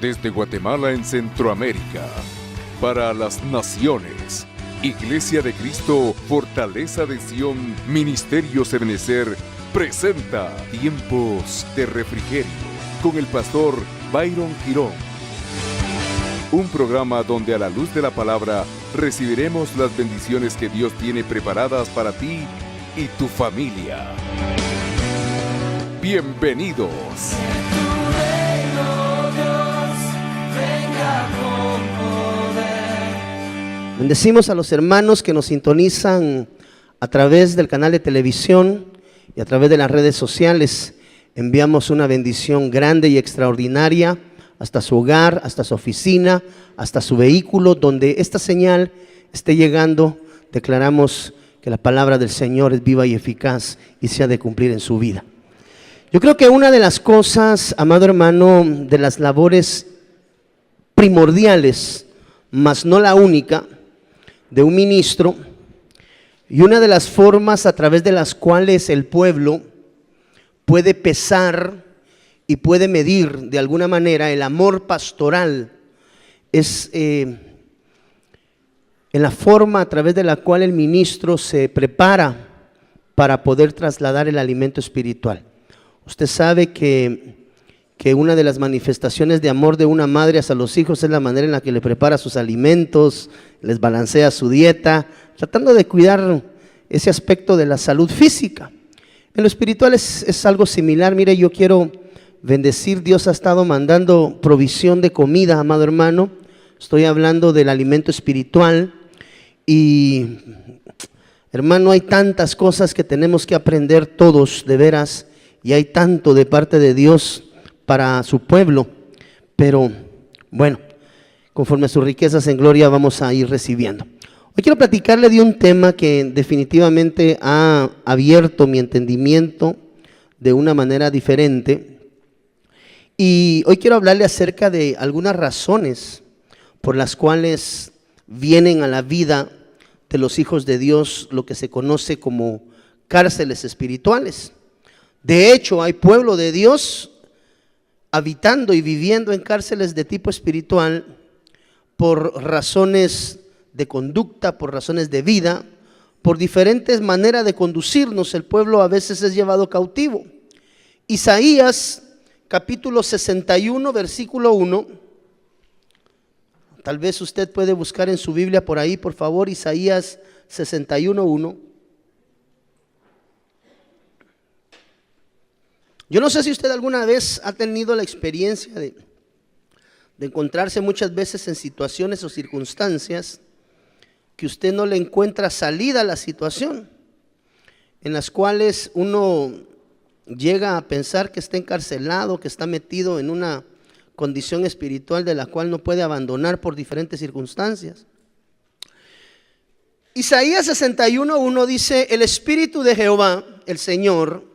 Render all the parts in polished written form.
desde Guatemala en Centroamérica, para las naciones. Iglesia de Cristo, Fortaleza de Sion, Ministerio Ebenecer, presenta Tiempos de Refrigerio con el pastor Byron Girón. Un programa donde a la luz de la palabra recibiremos las bendiciones que Dios tiene preparadas para ti y tu familia. Bienvenidos. Bendecimos a los hermanos que nos sintonizan a través del canal de televisión y a través de las redes sociales. Enviamos una bendición grande y extraordinaria hasta su hogar, hasta su oficina, hasta su vehículo, donde esta señal esté llegando. Declaramos que la palabra del Señor es viva y eficaz y se ha de cumplir en su vida. Yo creo que una de las cosas, amado hermano, de las labores primordiales, mas no la única, de un ministro, y una de las formas a través de las cuales el pueblo puede pesar y puede medir de alguna manera el amor pastoral, es en la forma a través de la cual el ministro se prepara para poder trasladar el alimento espiritual. Usted sabe que una de las manifestaciones de amor de una madre hacia los hijos es la manera en la que le prepara sus alimentos, les balancea su dieta, tratando de cuidar ese aspecto de la salud física. En lo espiritual es algo similar. Mire, yo quiero bendecir, Dios ha estado mandando provisión de comida, amado hermano. Estoy hablando del alimento espiritual y, hermano, hay tantas cosas que tenemos que aprender todos, de veras, y hay tanto de parte de Dios para su pueblo, pero bueno, conforme a sus riquezas en gloria vamos a ir recibiendo. Hoy quiero platicarle de un tema que definitivamente ha abierto mi entendimiento de una manera diferente, y hoy quiero hablarle acerca de algunas razones por las cuales vienen a la vida de los hijos de Dios lo que se conoce como cárceles espirituales. De hecho, hay pueblo de Dios habitando y viviendo en cárceles de tipo espiritual por razones de conducta, por razones de vida, por diferentes maneras de conducirnos. El pueblo a veces es llevado cautivo. Isaías capítulo 61 versículo 1, tal vez usted puede buscar en su Biblia por ahí, por favor, Isaías 61:1. Yo no sé si usted alguna vez ha tenido la experiencia de encontrarse muchas veces en situaciones o circunstancias que usted no le encuentra salida a la situación, en las cuales uno llega a pensar que está encarcelado, que está metido en una condición espiritual de la cual no puede abandonar por diferentes circunstancias. Isaías 61:1 dice: el Espíritu de Jehová, el Señor,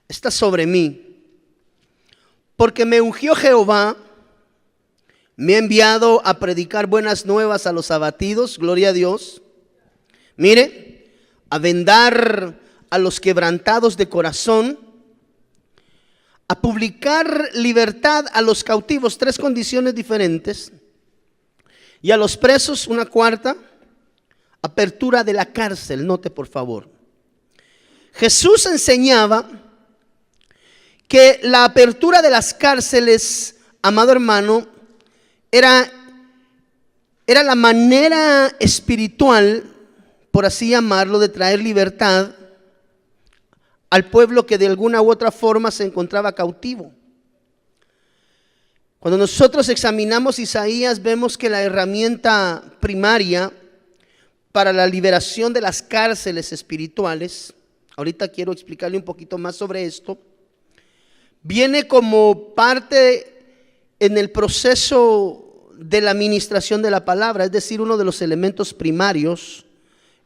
está sobre mí, porque me ungió Jehová, me ha enviado a predicar buenas nuevas a los abatidos, gloria a Dios. Mire, a vendar a los quebrantados de corazón, a publicar libertad a los cautivos, tres condiciones diferentes, y a los presos una cuarta, apertura de la cárcel. Note por favor, Jesús enseñaba que la apertura de las cárceles, amado hermano, era la manera espiritual, por así llamarlo, de traer libertad al pueblo que de alguna u otra forma se encontraba cautivo. Cuando nosotros examinamos Isaías, vemos que la herramienta primaria para la liberación de las cárceles espirituales, ahorita quiero explicarle un poquito más sobre esto, viene como parte en el proceso de la administración de la palabra, es decir, uno de los elementos primarios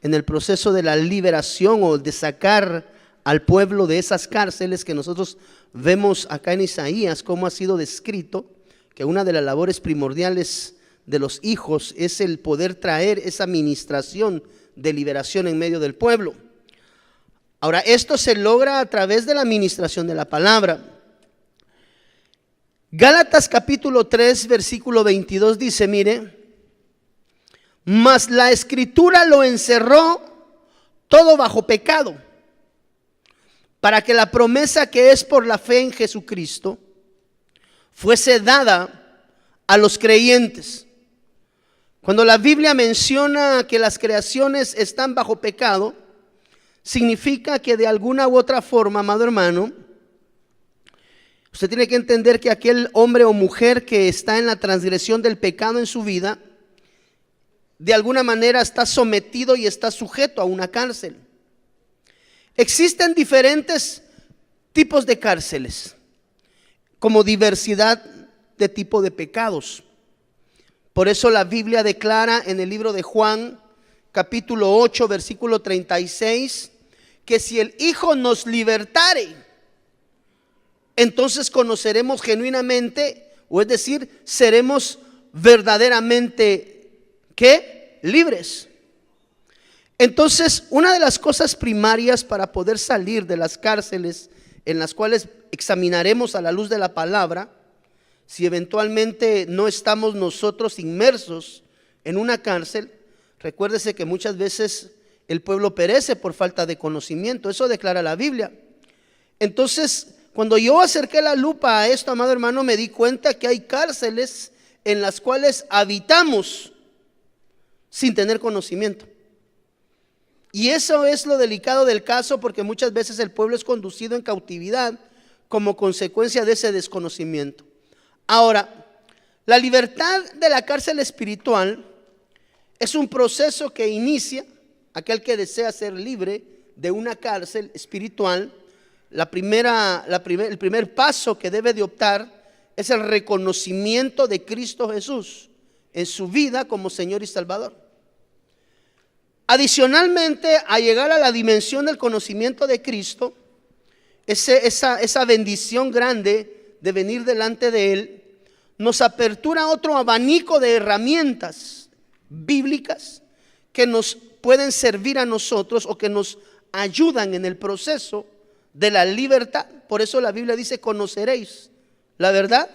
en el proceso de la liberación o de sacar al pueblo de esas cárceles que nosotros vemos acá en Isaías, cómo ha sido descrito, que una de las labores primordiales de los hijos es el poder traer esa administración de liberación en medio del pueblo. Ahora, esto se logra a través de la administración de la palabra. Gálatas capítulo 3, versículo 22 dice, mire, mas la escritura lo encerró todo bajo pecado, para que la promesa que es por la fe en Jesucristo fuese dada a los creyentes. Cuando la Biblia menciona que las creaciones están bajo pecado, significa que de alguna u otra forma, amado hermano, usted tiene que entender que aquel hombre o mujer que está en la transgresión del pecado en su vida, de alguna manera está sometido y está sujeto a una cárcel. Existen diferentes tipos de cárceles, como diversidad de tipo de pecados. Por eso la Biblia declara en el libro de Juan, capítulo 8, versículo 36, que si el Hijo nos libertare, entonces conoceremos genuinamente, o es decir, seremos verdaderamente, ¿qué? Libres. Entonces, una de las cosas primarias para poder salir de las cárceles en las cuales examinaremos a la luz de la palabra, si eventualmente no estamos nosotros inmersos en una cárcel, recuérdese que muchas veces el pueblo perece por falta de conocimiento, eso declara la Biblia. Entonces, cuando yo acerqué la lupa a esto, amado hermano, me di cuenta que hay cárceles en las cuales habitamos sin tener conocimiento. Y eso es lo delicado del caso, porque muchas veces el pueblo es conducido en cautividad como consecuencia de ese desconocimiento. Ahora, la libertad de la cárcel espiritual es un proceso que inicia aquel que desea ser libre de una cárcel espiritual. El primer paso que debe de optar es el reconocimiento de Cristo Jesús en su vida como Señor y Salvador. Adicionalmente, a llegar a la dimensión del conocimiento de Cristo, esa bendición grande de venir delante de Él, nos apertura otro abanico de herramientas bíblicas que nos pueden servir a nosotros o que nos ayudan en el proceso de la libertad. Por eso la Biblia dice: conoceréis la verdad.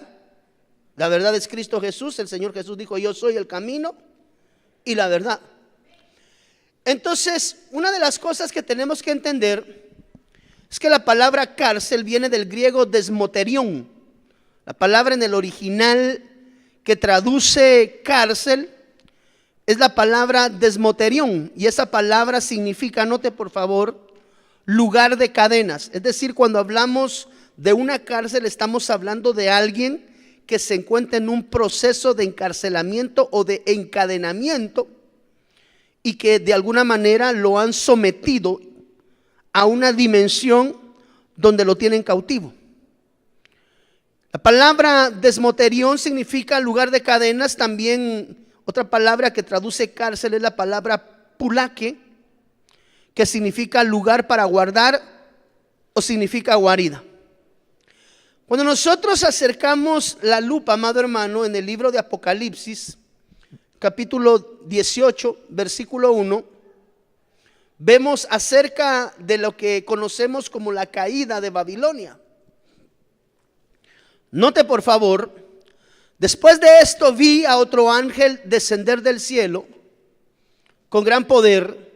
La verdad es Cristo Jesús. El Señor Jesús dijo: yo soy el camino y la verdad. Entonces, una de las cosas que tenemos que entender es que la palabra cárcel viene del griego desmoterión. La palabra en el original que traduce cárcel es la palabra desmoterión, y esa palabra significa, anote por favor, lugar de cadenas. Es decir, cuando hablamos de una cárcel, estamos hablando de alguien que se encuentra en un proceso de encarcelamiento o de encadenamiento, y que de alguna manera lo han sometido a una dimensión donde lo tienen cautivo. La palabra desmoterión significa lugar de cadenas. También otra palabra que traduce cárcel es la palabra pulaque, que significa lugar para guardar o significa guarida. Cuando nosotros acercamos la lupa, amado hermano, en el libro de Apocalipsis, capítulo 18, versículo 1, vemos acerca de lo que conocemos como la caída de Babilonia. Note por favor: después de esto vi a otro ángel descender del cielo con gran poder,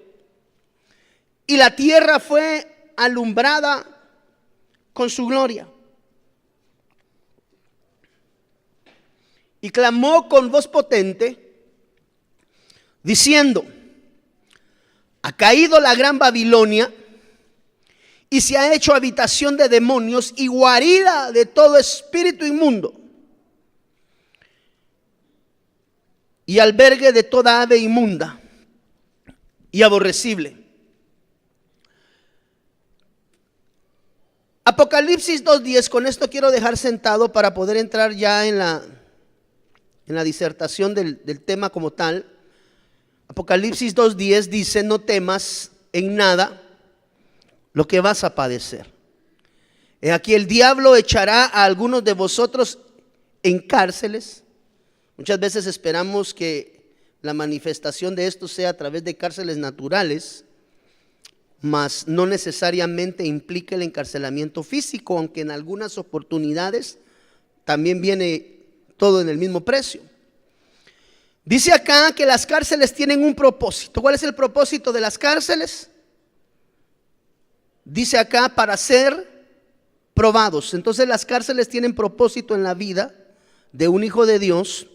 y la tierra fue alumbrada con su gloria. Y clamó con voz potente, diciendo: ha caído la gran Babilonia, y se ha hecho habitación de demonios y guarida de todo espíritu inmundo, y albergue de toda ave inmunda y aborrecible. Apocalipsis 2:10, con esto quiero dejar sentado para poder entrar ya en la disertación del tema como tal. Apocalipsis 2:10 dice: no temas en nada lo que vas a padecer. Aquí el diablo echará a algunos de vosotros en cárceles. Muchas veces esperamos que la manifestación de esto sea a través de cárceles naturales, mas no necesariamente implica el encarcelamiento físico, aunque en algunas oportunidades también viene todo en el mismo precio. Dice acá que las cárceles tienen un propósito. ¿Cuál es el propósito de las cárceles? Dice acá, para ser probados. Entonces las cárceles tienen propósito en la vida de un hijo de Dios,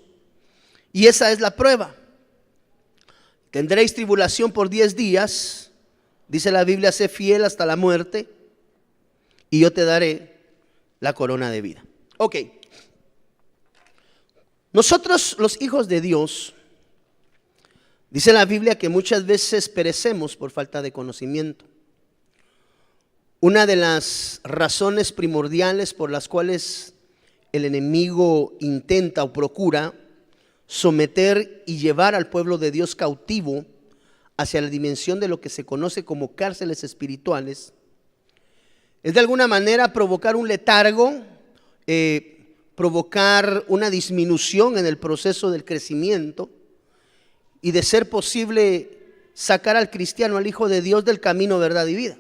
y esa es la prueba. Tendréis tribulación por 10 días, dice la Biblia, sé fiel hasta la muerte, y yo te daré la corona de vida. Ok. Nosotros, los hijos de Dios, dice la Biblia que muchas veces perecemos por falta de conocimiento. Una de las razones primordiales por las cuales el enemigo intenta o procura someter y llevar al pueblo de Dios cautivo hacia la dimensión de lo que se conoce como cárceles espirituales es de alguna manera provocar un letargo, provocar una disminución en el proceso del crecimiento y, de ser posible, sacar al cristiano, al hijo de Dios, del camino, verdad y vida.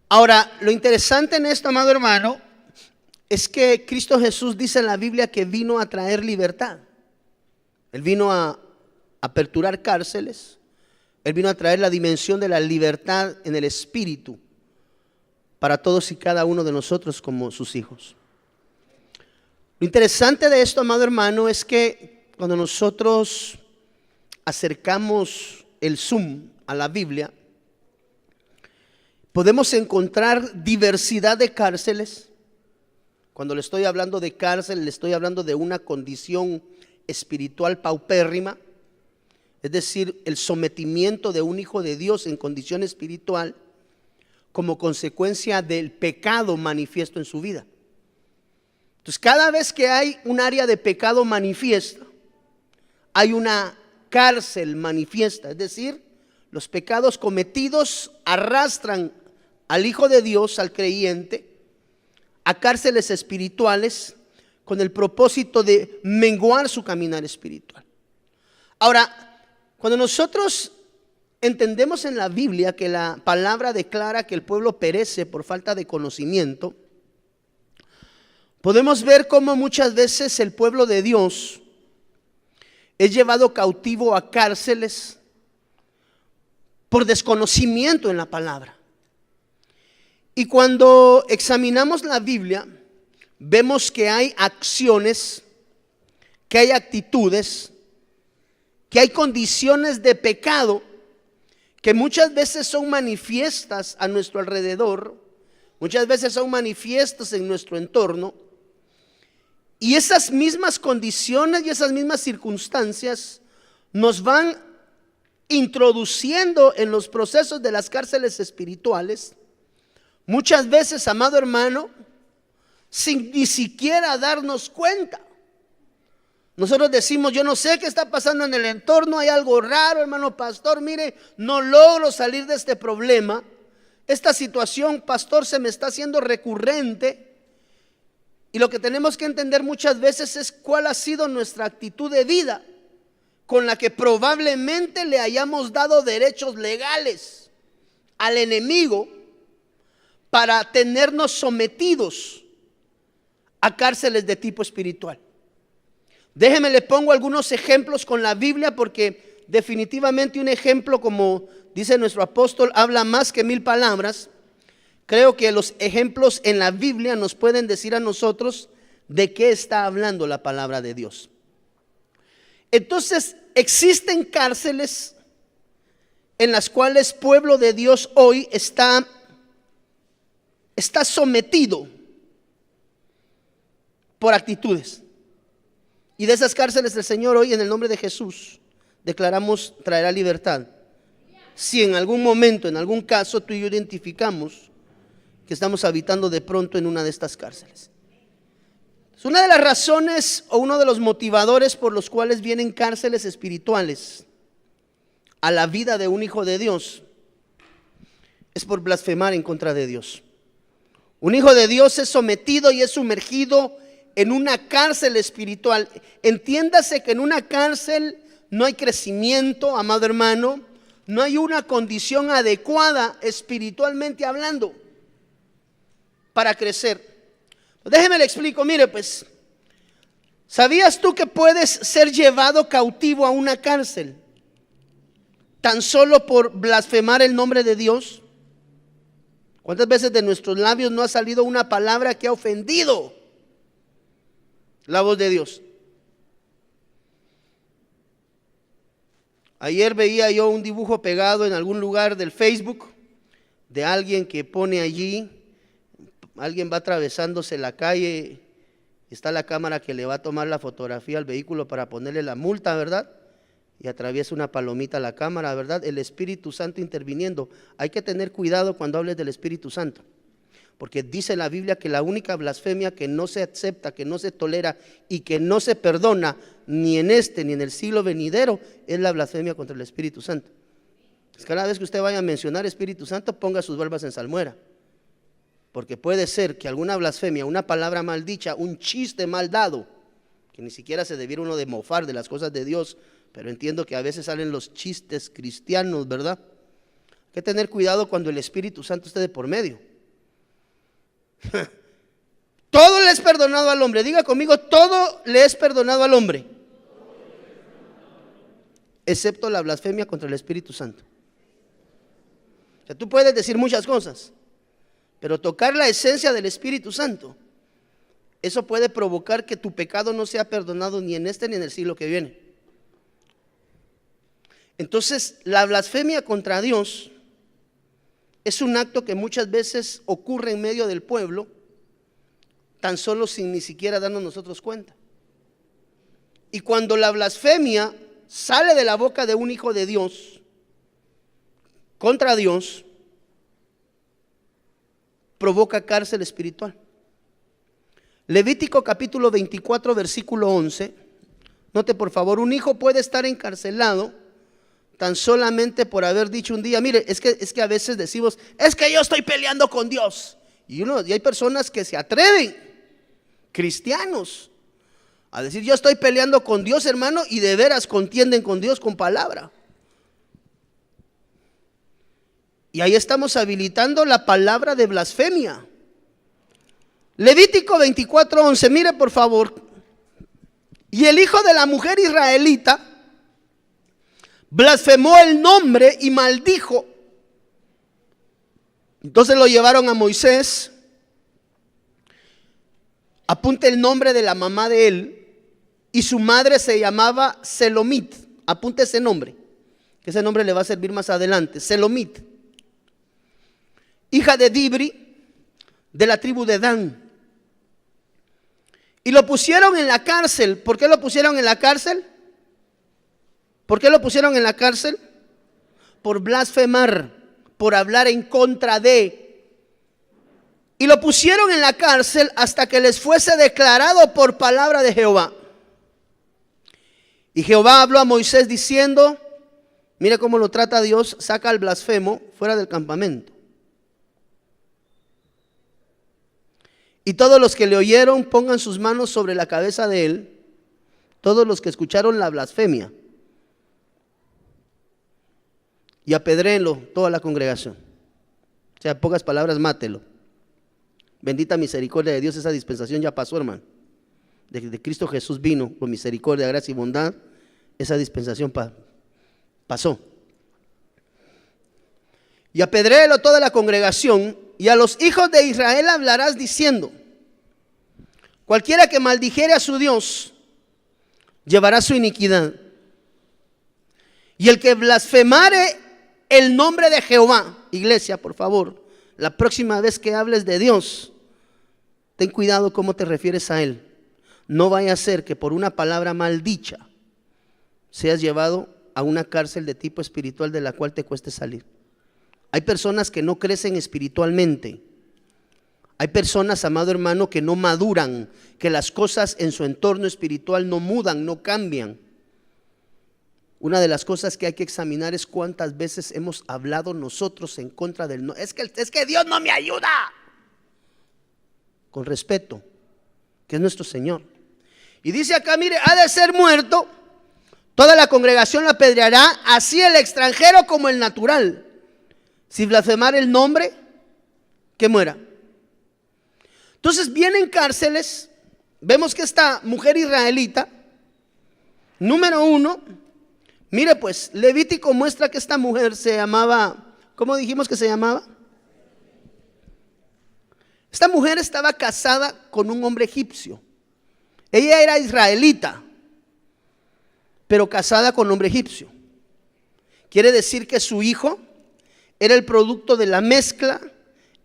Ahora, lo interesante en esto, amado hermano, es que Cristo Jesús dice en la Biblia que vino a traer libertad. Él vino a aperturar cárceles. Él vino a traer la dimensión de la libertad en el espíritu para todos y cada uno de nosotros como sus hijos. Lo interesante de esto, amado hermano, es que cuando nosotros acercamos el zoom a la Biblia, podemos encontrar diversidad de cárceles. Cuando le estoy hablando de cárcel, le estoy hablando de una condición espiritual paupérrima, es decir, el sometimiento de un hijo de Dios en condición espiritual como consecuencia del pecado manifiesto en su vida. Entonces, cada vez que hay un área de pecado manifiesta, hay una cárcel manifiesta, es decir, los pecados cometidos arrastran al hijo de Dios, al creyente, a cárceles espirituales con el propósito de menguar su caminar espiritual. Ahora, cuando nosotros entendemos en la Biblia que la palabra declara que el pueblo perece por falta de conocimiento, podemos ver cómo muchas veces el pueblo de Dios es llevado cautivo a cárceles por desconocimiento en la palabra. Y cuando examinamos la Biblia, vemos que hay acciones, que hay actitudes, que hay condiciones de pecado que muchas veces son manifiestas a nuestro alrededor, muchas veces son manifiestas en nuestro entorno, y esas mismas condiciones y esas mismas circunstancias nos van introduciendo en los procesos de las cárceles espirituales. Muchas veces, amado hermano, sin ni siquiera darnos cuenta. Nosotros decimos, yo no sé qué está pasando en el entorno, hay algo raro, hermano pastor, mire, no logro salir de este problema. Esta situación, pastor, se me está haciendo recurrente. Y lo que tenemos que entender muchas veces es cuál ha sido nuestra actitud de vida, con la que probablemente le hayamos dado derechos legales al enemigo para tenernos sometidos a cárceles de tipo espiritual. Déjeme, le pongo algunos ejemplos con la Biblia, porque definitivamente un ejemplo, como dice nuestro apóstol, habla más que 1000 palabras. Creo que los ejemplos en la Biblia nos pueden decir a nosotros de qué está hablando la palabra de Dios. Entonces, existen cárceles en las cuales el pueblo de Dios hoy está sometido por actitudes. Y de esas cárceles el Señor hoy, en el nombre de Jesús, declaramos traerá libertad. Si en algún momento, en algún caso, tú y yo identificamos que estamos habitando de pronto en una de estas cárceles. Es una de las razones o uno de los motivadores por los cuales vienen cárceles espirituales a la vida de un hijo de Dios, es por blasfemar en contra de Dios. Un hijo de Dios es sometido y es sumergido en una cárcel espiritual. Entiéndase que en una cárcel no hay crecimiento, amado hermano, no hay una condición adecuada espiritualmente hablando para crecer. Déjeme le explico, mire pues, ¿sabías tú que puedes ser llevado cautivo a una cárcel tan solo por blasfemar el nombre de Dios? ¿Cuántas veces de nuestros labios no ha salido una palabra que ha ofendido la voz de Dios? Ayer veía yo un dibujo pegado en algún lugar del Facebook de alguien que pone allí, alguien va atravesándose la calle, está la cámara que le va a tomar la fotografía al vehículo para ponerle la multa, ¿verdad? Y atraviesa una palomita la cámara, ¿verdad? El Espíritu Santo interviniendo. Hay que tener cuidado cuando hables del Espíritu Santo, porque dice la Biblia que la única blasfemia que no se acepta, que no se tolera y que no se perdona ni en este ni en el siglo venidero es la blasfemia contra el Espíritu Santo. Cada vez que usted vaya a mencionar Espíritu Santo, ponga sus barbas en salmuera, porque puede ser que alguna blasfemia, una palabra mal dicha, un chiste mal dado, que ni siquiera se debiera uno de mofar de las cosas de Dios, pero entiendo que a veces salen los chistes cristianos, ¿verdad? Hay que tener cuidado cuando el Espíritu Santo esté de por medio. Todo le es perdonado al hombre. Diga conmigo, todo le es perdonado al hombre, excepto la blasfemia contra el Espíritu Santo. O sea, tú puedes decir muchas cosas, pero tocar la esencia del Espíritu Santo, eso puede provocar que tu pecado no sea perdonado ni en este ni en el siglo que viene. Entonces, la blasfemia contra Dios es un acto que muchas veces ocurre en medio del pueblo, tan solo sin ni siquiera darnos nosotros cuenta. Y cuando la blasfemia sale de la boca de un hijo de Dios contra Dios, provoca cárcel espiritual. Levítico capítulo 24 versículo 11. Note por favor, un hijo puede estar encarcelado tan solamente por haber dicho un día, mire, es que a veces decimos, es que yo estoy peleando con Dios. Y hay personas que se atreven, cristianos, a decir, yo estoy peleando con Dios, hermano, y de veras contienden con Dios con palabra. Y ahí estamos habilitando la palabra de blasfemia. Levítico 24:11, mire por favor. Y el hijo de la mujer israelita blasfemó el nombre y maldijo. Entonces lo llevaron a Moisés. Apunte el nombre de la mamá de él, y su madre se llamaba Selomit. Apunte ese nombre, que ese nombre le va a servir más adelante. Selomit, hija de Dibri, de la tribu de Dan. Y lo pusieron en la cárcel. ¿Por qué lo pusieron en la cárcel? ¿Por qué lo pusieron en la cárcel? Por blasfemar, por hablar en contra de. Y lo pusieron en la cárcel hasta que les fuese declarado por palabra de Jehová. Y Jehová habló a Moisés diciendo, mire cómo lo trata Dios, saca al blasfemo fuera del campamento. Y todos los que le oyeron pongan sus manos sobre la cabeza de él, todos los que escucharon la blasfemia, y apedréenlo toda la congregación. O sea, en pocas palabras, mátelo. Bendita misericordia de Dios, esa dispensación ya pasó, hermano. De Cristo Jesús vino con misericordia, gracia y bondad. Esa dispensación pasó. Y apedréelo toda la congregación, y a los hijos de Israel hablarás diciendo, cualquiera que maldijere a su Dios llevará su iniquidad. Y el que blasfemare el nombre de Jehová, iglesia, por favor, la próxima vez que hables de Dios, ten cuidado cómo te refieres a Él. No vaya a ser que por una palabra maldicha seas llevado a una cárcel de tipo espiritual de la cual te cueste salir. Hay personas que no crecen espiritualmente. Hay personas, amado hermano, que no maduran, que las cosas en su entorno espiritual no mudan, no cambian. Una de las cosas que hay que examinar es cuántas veces hemos hablado nosotros en contra del no. Es que Dios no me ayuda. Con respeto, que es nuestro Señor. Y dice acá, mire, ha de ser muerto, toda la congregación la apedreará, así el extranjero como el natural. Si blasfemar el nombre, que muera. Entonces vienen cárceles. Vemos que esta mujer israelita, número 1, mire pues, Levítico muestra que esta mujer se llamaba, ¿cómo dijimos que se llamaba? Esta mujer estaba casada con un hombre egipcio. Ella era israelita, pero casada con un hombre egipcio. Quiere decir que su hijo era el producto de la mezcla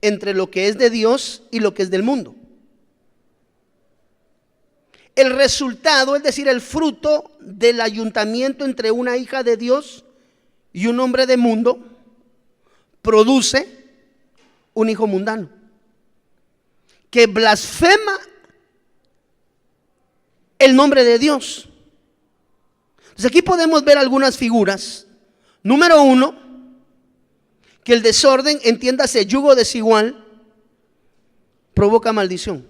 entre lo que es de Dios y lo que es del mundo. El resultado, es decir, el fruto del ayuntamiento entre una hija de Dios y un hombre de mundo, produce un hijo mundano que blasfema el nombre de Dios. Entonces aquí podemos ver algunas figuras. Número 1, que el desorden, entiéndase, yugo desigual, provoca maldición.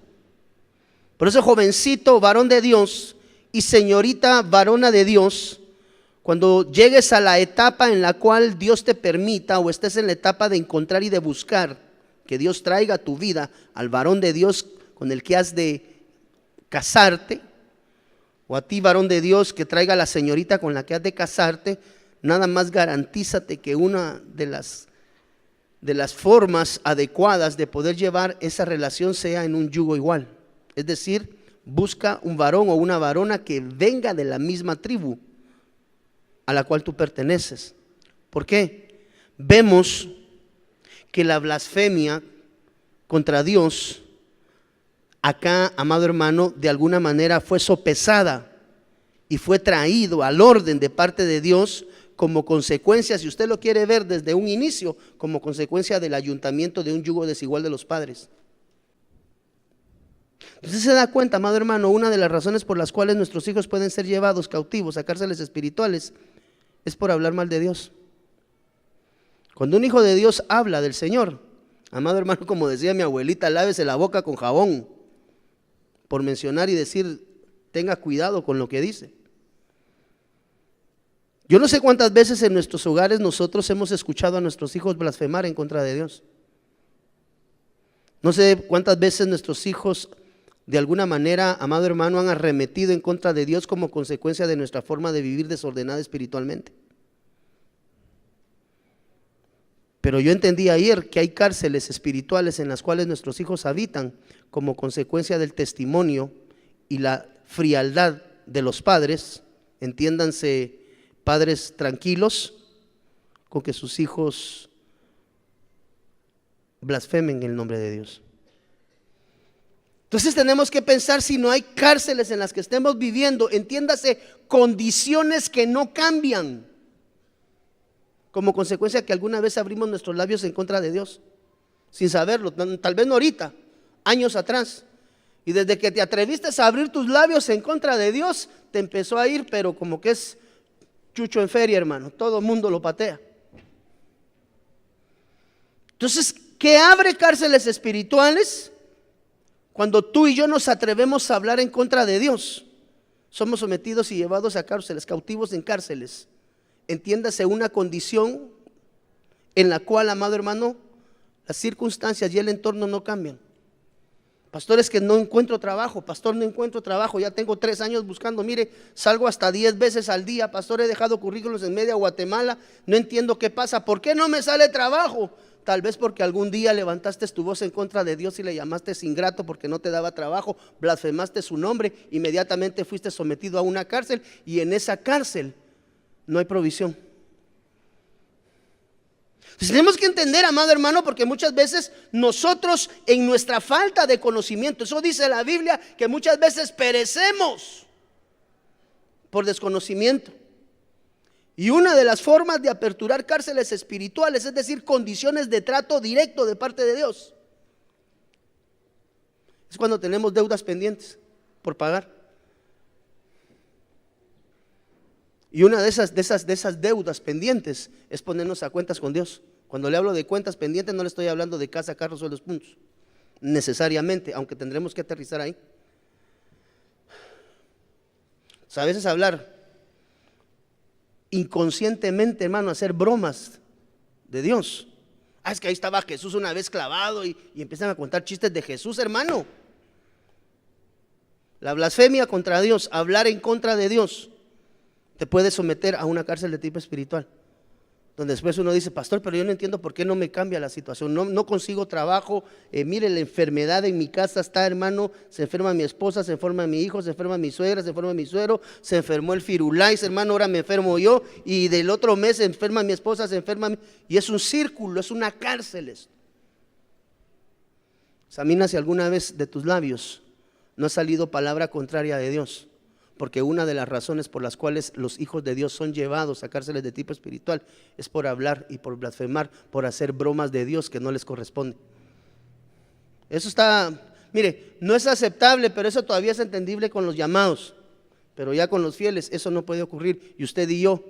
Por eso, jovencito, varón de Dios, y señorita, varona de Dios, cuando llegues a la etapa en la cual Dios te permita, o estés en la etapa de encontrar y de buscar que Dios traiga a tu vida al varón de Dios con el que has de casarte, o a ti, varón de Dios, que traiga a la señorita con la que has de casarte, nada más garantízate que una de las formas adecuadas de poder llevar esa relación sea en un yugo igual. Es decir, busca un varón o una varona que venga de la misma tribu a la cual tú perteneces. ¿Por qué? Vemos que la blasfemia contra Dios acá, amado hermano, de alguna manera fue sopesada y fue traído al orden de parte de Dios como consecuencia, si usted lo quiere ver desde un inicio, como consecuencia del ayuntamiento de un yugo desigual de los padres. Usted se da cuenta, amado hermano, una de las razones por las cuales nuestros hijos pueden ser llevados cautivos a cárceles espirituales es por hablar mal de Dios. Cuando un hijo de Dios habla del Señor, amado hermano, como decía mi abuelita, lávese la boca con jabón, por mencionar y decir, tenga cuidado con lo que dice. Yo no sé cuántas veces en nuestros hogares nosotros hemos escuchado a nuestros hijos blasfemar en contra de Dios. No sé cuántas veces nuestros hijos de alguna manera, amado hermano, han arremetido en contra de Dios como consecuencia de nuestra forma de vivir desordenada espiritualmente. Pero yo entendí ayer que hay cárceles espirituales en las cuales nuestros hijos habitan como consecuencia del testimonio y la frialdad de los padres, entiéndanse, padres tranquilos con que sus hijos blasfemen el nombre de Dios. Entonces tenemos que pensar si no hay cárceles en las que estemos viviendo, entiéndase, condiciones que no cambian, como consecuencia que alguna vez abrimos nuestros labios en contra de Dios, sin saberlo, tal vez no ahorita, años atrás. Y desde que te atreviste a abrir tus labios en contra de Dios, te empezó a ir, pero como que es chucho en feria, hermano, todo el mundo lo patea. Entonces, ¿qué abre cárceles espirituales? Cuando tú y yo nos atrevemos a hablar en contra de Dios, somos sometidos y llevados a cárceles, cautivos en cárceles. Entiéndase, una condición en la cual, amado hermano, las circunstancias y el entorno no cambian. Pastores, que no encuentro trabajo, pastor, no encuentro trabajo, ya tengo 3 años buscando, mire, salgo hasta 10 veces al día, pastor, he dejado currículos en media Guatemala, no entiendo qué pasa, ¿por qué no me sale trabajo? Tal vez porque algún día levantaste tu voz en contra de Dios y le llamaste ingrato porque no te daba trabajo, blasfemaste su nombre, inmediatamente fuiste sometido a una cárcel y en esa cárcel no hay provisión. Entonces tenemos que entender, amado hermano, porque muchas veces nosotros en nuestra falta de conocimiento, eso dice la Biblia, que muchas veces perecemos por desconocimiento. Y una de las formas de aperturar cárceles espirituales, es decir, condiciones de trato directo de parte de Dios, es cuando tenemos deudas pendientes por pagar. Y una de esas deudas pendientes es ponernos a cuentas con Dios. Cuando le hablo de cuentas pendientes no le estoy hablando de casa, carros o los puntos, necesariamente, aunque tendremos que aterrizar ahí. O sea, a veces hablar inconscientemente, hermano, hacer bromas de Dios. Es que ahí estaba Jesús una vez clavado y empiezan a contar chistes de Jesús, hermano. La blasfemia contra Dios, hablar en contra de Dios, te puede someter a una cárcel de tipo espiritual, donde después uno dice, pastor, pero yo no entiendo por qué no me cambia la situación, no consigo trabajo, mire, la enfermedad en mi casa está, hermano, se enferma mi esposa, se enferma mi hijo, se enferma mi suegra, se enferma mi suegro, se enfermó el Firulais, hermano, ahora me enfermo yo, y del otro mes se enferma mi esposa, se enferma y es un círculo, es una cárcel esto. Examina si alguna vez de tus labios no ha salido palabra contraria de Dios, porque una de las razones por las cuales los hijos de Dios son llevados a cárceles de tipo espiritual es por hablar y por blasfemar, por hacer bromas de Dios que no les corresponde. Eso está, mire, no es aceptable, pero eso todavía es entendible con los llamados, pero ya con los fieles eso no puede ocurrir, y usted y yo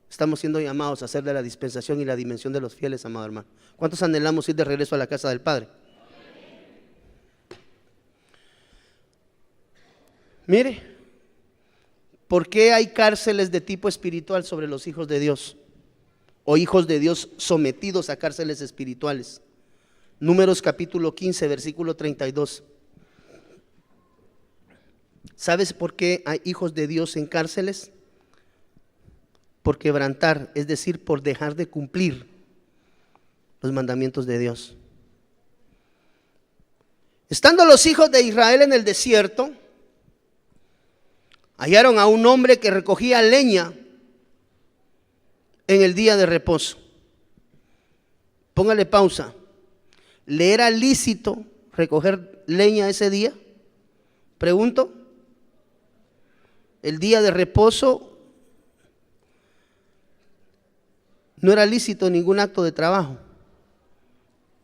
estamos siendo llamados a hacer de la dispensación y la dimensión de los fieles, amado hermano. ¿Cuántos anhelamos ir de regreso a la casa del Padre? Mire, ¿por qué hay cárceles de tipo espiritual sobre los hijos de Dios? O hijos de Dios sometidos a cárceles espirituales. Números capítulo 15, versículo 32. ¿Sabes por qué hay hijos de Dios en cárceles? Por quebrantar, es decir, por dejar de cumplir los mandamientos de Dios. Estando los hijos de Israel en el desierto, hallaron a un hombre que recogía leña en el día de reposo. Póngale pausa. ¿Le era lícito recoger leña ese día? Pregunto. El día de reposo no era lícito ningún acto de trabajo.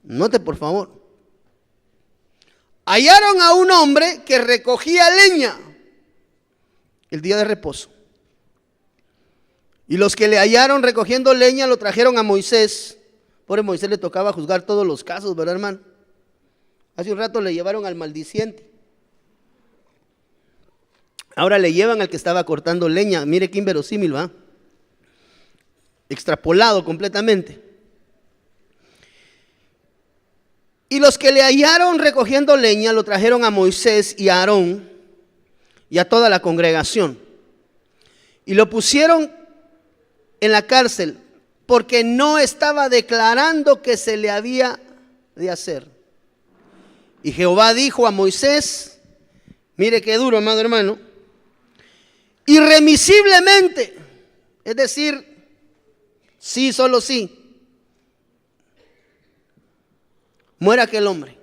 Note por favor. Hallaron a un hombre que recogía leña el día de reposo. Y los que le hallaron recogiendo leña lo trajeron a Moisés. Pobre Moisés, le tocaba juzgar todos los casos, ¿verdad, hermano? Hace un rato le llevaron al maldiciente. Ahora le llevan al que estaba cortando leña. Mire qué inverosímil, ¿va? Extrapolado completamente. Y los que le hallaron recogiendo leña lo trajeron a Moisés y a Aarón y a toda la congregación, y lo pusieron en la cárcel porque no estaba declarando que se le había de hacer. Y Jehová dijo a Moisés, mire qué duro, amado hermano, irremisiblemente, es decir, sí, solo sí, muera aquel hombre.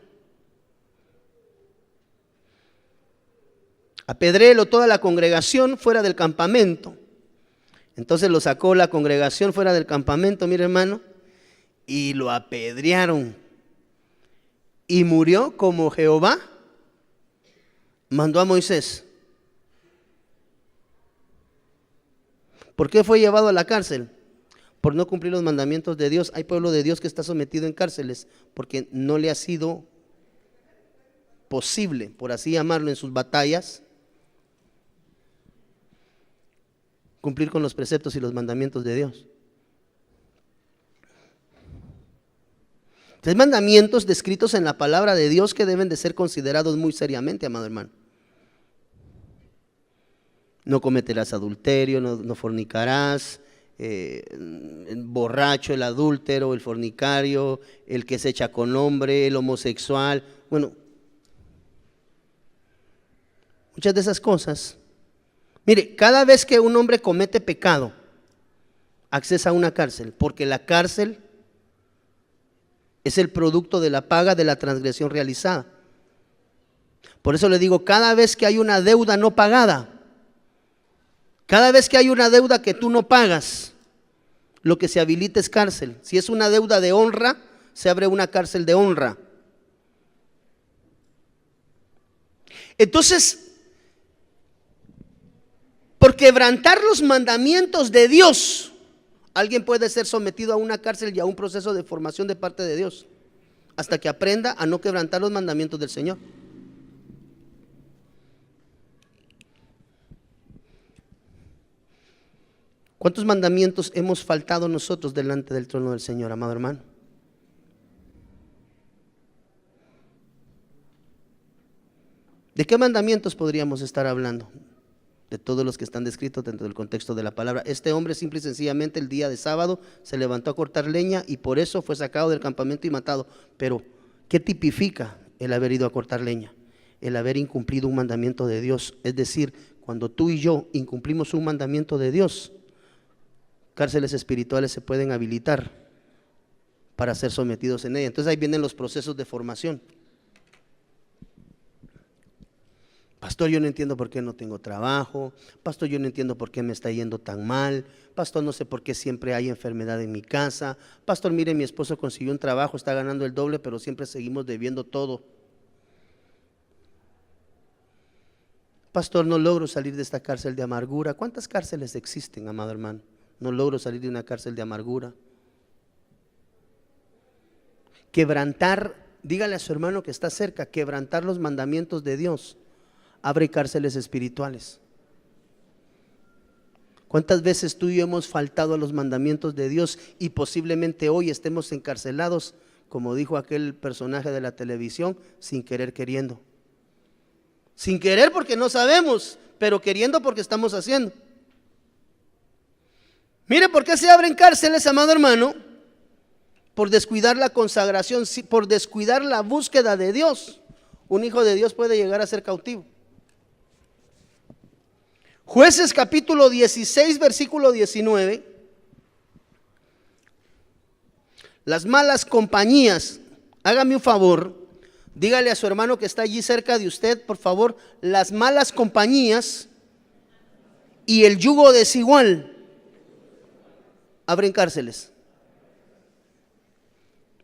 Apedréelo toda la congregación fuera del campamento. Entonces lo sacó la congregación fuera del campamento, mire hermano, y lo apedrearon. Y murió como Jehová mandó a Moisés. ¿Por qué fue llevado a la cárcel? Por no cumplir los mandamientos de Dios. Hay pueblo de Dios que está sometido en cárceles porque no le ha sido posible, por así llamarlo, en sus batallas, cumplir con los preceptos y los mandamientos de Dios. 3 mandamientos descritos en la palabra de Dios que deben de ser considerados muy seriamente, amado hermano. No cometerás adulterio, no fornicarás, el borracho, el adúltero, el fornicario, el que se echa con hombre, el homosexual. Bueno, muchas de esas cosas. Mire, cada vez que un hombre comete pecado, accesa a una cárcel, porque la cárcel es el producto de la paga de la transgresión realizada. Por eso le digo, cada vez que hay una deuda no pagada, cada vez que hay una deuda que tú no pagas, lo que se habilita es cárcel. Si es una deuda de honra, se abre una cárcel de honra. Entonces, por quebrantar los mandamientos de Dios, alguien puede ser sometido a una cárcel y a un proceso de formación de parte de Dios, hasta que aprenda a no quebrantar los mandamientos del Señor. ¿Cuántos mandamientos hemos faltado nosotros delante del trono del Señor, amado hermano? ¿De qué mandamientos podríamos estar hablando? De todos los que están descritos dentro del contexto de la palabra. Este hombre simple y sencillamente el día de sábado se levantó a cortar leña y por eso fue sacado del campamento y matado. Pero, ¿qué tipifica el haber ido a cortar leña? El haber incumplido un mandamiento de Dios. Es decir, cuando tú y yo incumplimos un mandamiento de Dios, cárceles espirituales se pueden habilitar para ser sometidos en ella. Entonces ahí vienen los procesos de formación. Pastor, yo no entiendo por qué no tengo trabajo. Pastor, yo no entiendo por qué me está yendo tan mal. Pastor, no sé por qué siempre hay enfermedad en mi casa. Pastor, mire, mi esposo consiguió un trabajo, está ganando el doble, pero siempre seguimos debiendo todo. Pastor, no logro salir de esta cárcel de amargura. ¿Cuántas cárceles existen, amado hermano? No logro salir de una cárcel de amargura. Quebrantar, dígale a su hermano que está cerca, quebrantar los mandamientos de Dios abre cárceles espirituales. ¿Cuántas veces tú y yo hemos faltado a los mandamientos de Dios y posiblemente hoy estemos encarcelados, como dijo aquel personaje de la televisión, sin querer queriendo? Sin querer porque no sabemos, pero queriendo porque estamos haciendo. Mire por qué se abren cárceles, amado hermano. Por descuidar la consagración, por descuidar la búsqueda de Dios. Un hijo de Dios puede llegar a ser cautivo. Jueces capítulo 16 versículo 19. Las malas compañías, hágame un favor, dígale a su hermano que está allí cerca de usted, por favor, las malas compañías y el yugo desigual abren cárceles.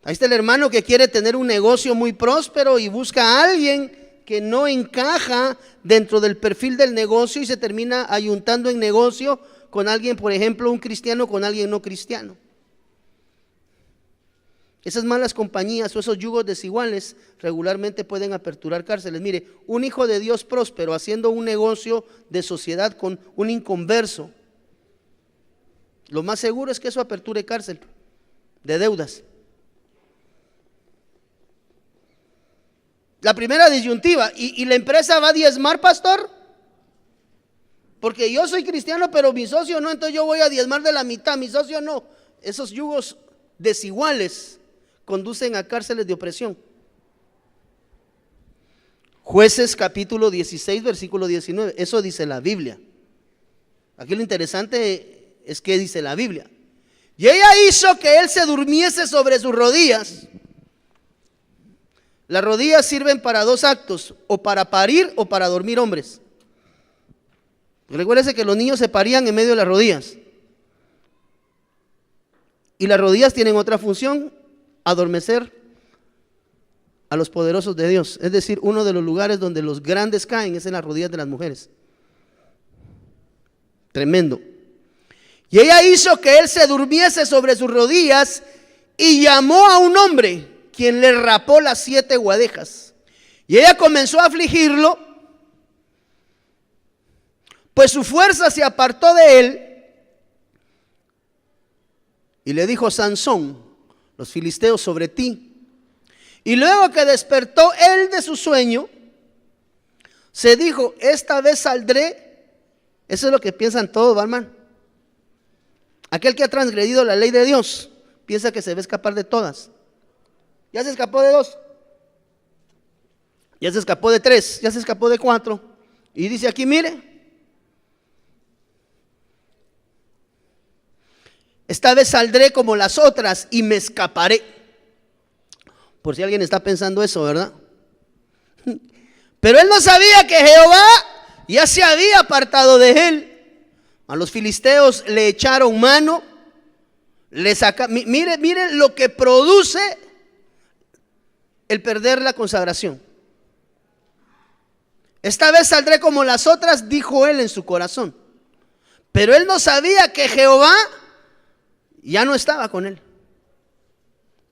Ahí está el hermano que quiere tener un negocio muy próspero y busca a alguien que no encaja dentro del perfil del negocio y se termina ayuntando en negocio con alguien, por ejemplo, un cristiano con alguien no cristiano. Esas malas compañías o esos yugos desiguales regularmente pueden aperturar cárceles. Mire, un hijo de Dios próspero haciendo un negocio de sociedad con un inconverso, lo más seguro es que eso aperture cárcel de deudas. La primera disyuntiva, ¿y la empresa va a diezmar, pastor? Porque yo soy cristiano, pero mi socio no, entonces yo voy a diezmar de la mitad, mi socio no. Esos yugos desiguales conducen a cárceles de opresión. Jueces capítulo 16, versículo 19, eso dice la Biblia. Aquí lo interesante es que dice la Biblia. Y ella hizo que él se durmiese sobre sus rodillas. Las rodillas sirven para dos actos, o para parir o para dormir hombres. Recuérdese que los niños se parían en medio de las rodillas. Y las rodillas tienen otra función, adormecer a los poderosos de Dios. Es decir, uno de los lugares donde los grandes caen es en las rodillas de las mujeres. Tremendo. Y ella hizo que él se durmiese sobre sus rodillas y llamó a un hombre, quien le rapó las 7 guadejas. Y ella comenzó a afligirlo, pues su fuerza se apartó de él. Y le dijo: Sansón, los filisteos sobre ti. Y luego que despertó él de su sueño, se dijo: esta vez saldré. Eso es lo que piensan todos, hermano. Aquel que ha transgredido la ley de Dios piensa que se va a escapar de todas. Ya se escapó de 2, ya se escapó de 3, ya se escapó de 4. Y dice aquí, mire, esta vez saldré como las otras y me escaparé. Por si alguien está pensando eso, ¿verdad? Pero él no sabía que Jehová ya se había apartado de él. A los filisteos le echaron mano, le sacaron. Mire lo que produce el perder la consagración. Esta vez saldré como las otras, dijo él en su corazón. Pero él no sabía que Jehová ya no estaba con él.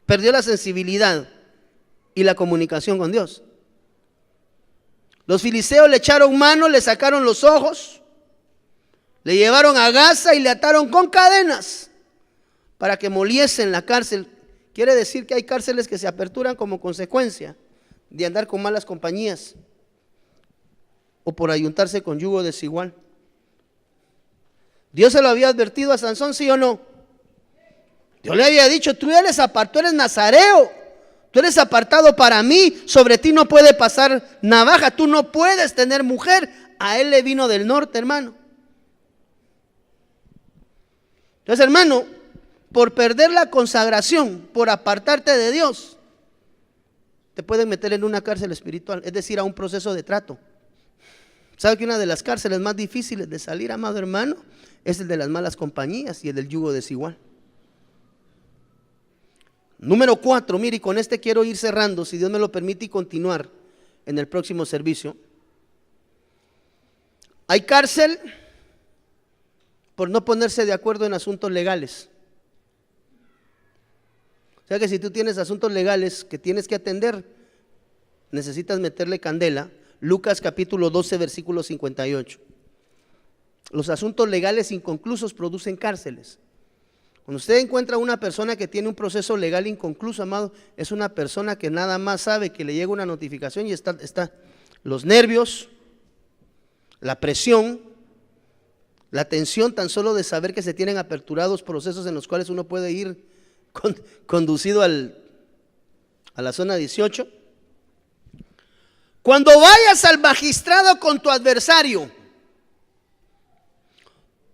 Perdió la sensibilidad y la comunicación con Dios. Los filisteos le echaron mano, le sacaron los ojos, le llevaron a Gaza y le ataron con cadenas para que moliese en la cárcel. Quiere decir que hay cárceles que se aperturan como consecuencia de andar con malas compañías, o por ayuntarse con yugo desigual. Dios se lo había advertido a Sansón, ¿sí o no? Dios le había dicho, tú eres apartado, tú eres nazareo, tú eres apartado para mí, sobre ti no puede pasar navaja, tú no puedes tener mujer. A él le vino del norte, hermano. Entonces, hermano, por perder la consagración, por apartarte de Dios, te pueden meter en una cárcel espiritual, es decir, a un proceso de trato. ¿Sabe que una de las cárceles más difíciles de salir, amado hermano, es el de las malas compañías y el del yugo desigual? Número 4, mire, y con este quiero ir cerrando, si Dios me lo permite, y continuar en el próximo servicio. Hay cárcel por no ponerse de acuerdo en asuntos legales. O sea que si tú tienes asuntos legales que tienes que atender, necesitas meterle candela. Lucas capítulo 12, versículo 58. Los asuntos legales inconclusos producen cárceles. Cuando usted encuentra una persona que tiene un proceso legal inconcluso, amado, es una persona que nada más sabe que le llega una notificación y está los nervios, la presión, la tensión tan solo de saber que se tienen aperturados procesos en los cuales uno puede ir conducido a la zona 18. Cuando vayas al magistrado con tu adversario,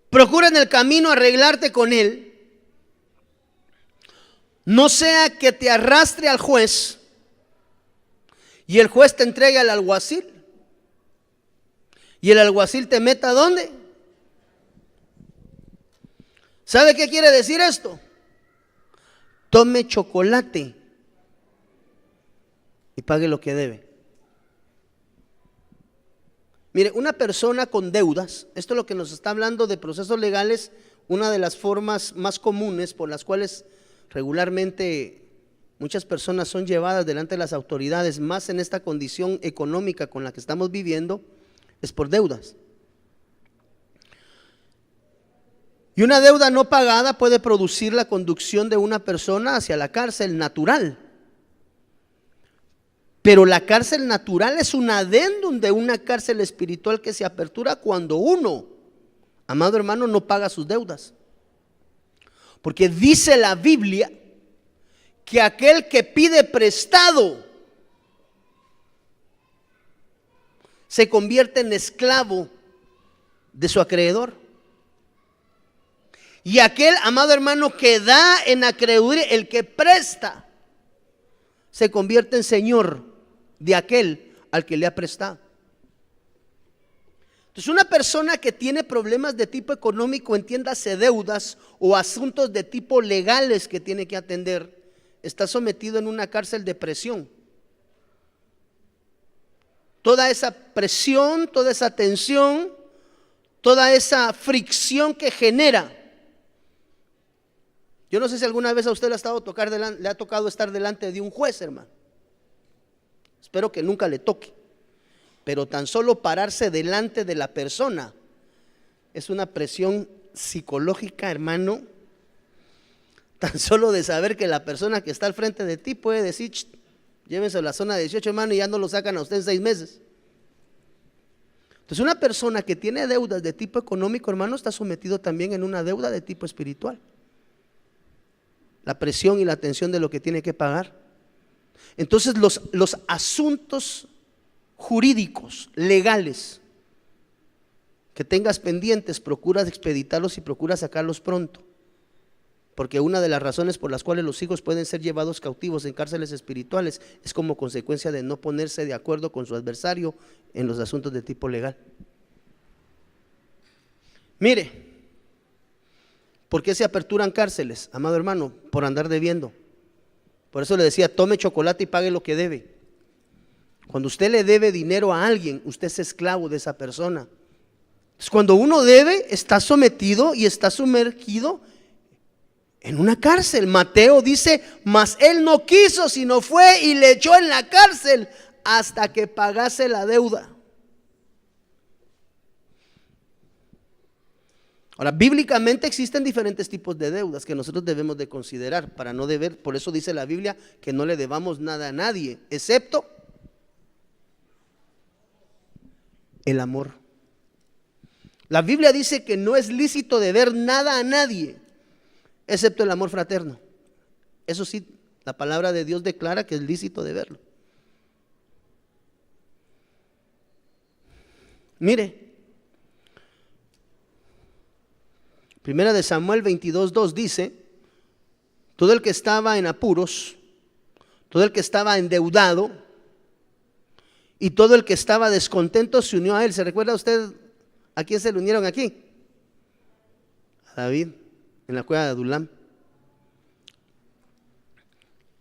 procura en el camino arreglarte con él, no sea que te arrastre al juez y el juez te entregue al alguacil y el alguacil te meta ¿a dónde? ¿Sabe qué quiere decir esto? Tome chocolate y pague lo que debe. Mire, una persona con deudas, esto es lo que nos está hablando de procesos legales, una de las formas más comunes por las cuales regularmente muchas personas son llevadas delante de las autoridades, más en esta condición económica con la que estamos viviendo, es por deudas. Y una deuda no pagada puede producir la conducción de una persona hacia la cárcel natural. Pero la cárcel natural es un adendum de una cárcel espiritual que se apertura cuando uno, amado hermano, no paga sus deudas. Porque dice la Biblia que aquel que pide prestado se convierte en esclavo de su acreedor. Y aquel, amado hermano, que da en acreedor, el que presta, se convierte en señor de aquel al que le ha prestado. Entonces, una persona que tiene problemas de tipo económico, entiéndase deudas o asuntos de tipo legales que tiene que atender, está sometido en una cárcel de presión. Toda esa presión, toda esa tensión, toda esa fricción que genera. Yo no sé si alguna vez a usted le ha tocado estar delante de un juez, hermano. Espero que nunca le toque. Pero tan solo pararse delante de la persona es una presión psicológica, hermano. Tan solo de saber que la persona que está al frente de ti puede decir, llévense a la zona 18, hermano, y ya no lo sacan a usted en 6 meses. Entonces, una persona que tiene deudas de tipo económico, hermano, está sometido también en una deuda de tipo espiritual. La presión y la tensión de lo que tiene que pagar. Entonces, los asuntos jurídicos, legales, que tengas pendientes, procuras expeditarlos y procuras sacarlos pronto. Porque una de las razones por las cuales los hijos pueden ser llevados cautivos en cárceles espirituales es como consecuencia de no ponerse de acuerdo con su adversario en los asuntos de tipo legal. Mire, ¿por qué se aperturan cárceles, amado hermano? Por andar debiendo. Por eso le decía, tome chocolate y pague lo que debe. Cuando usted le debe dinero a alguien, usted es esclavo de esa persona. Entonces, cuando uno debe, está sometido y está sumergido en una cárcel. Mateo dice, mas él no quiso, sino fue y le echó en la cárcel hasta que pagase la deuda. Ahora, bíblicamente existen diferentes tipos de deudas que nosotros debemos de considerar para no deber. Por eso dice la Biblia que no le debamos nada a nadie, excepto El amor. La Biblia dice que no es lícito deber nada a nadie, excepto el amor fraterno. Eso sí, la palabra de Dios declara que es lícito deberlo. Mire, Primera de Samuel 22:2 dice: todo el que estaba en apuros, todo el que estaba endeudado y todo el que estaba descontento se unió a él. ¿Se recuerda usted a quién se le unieron aquí? A David, en la cueva de Adulam.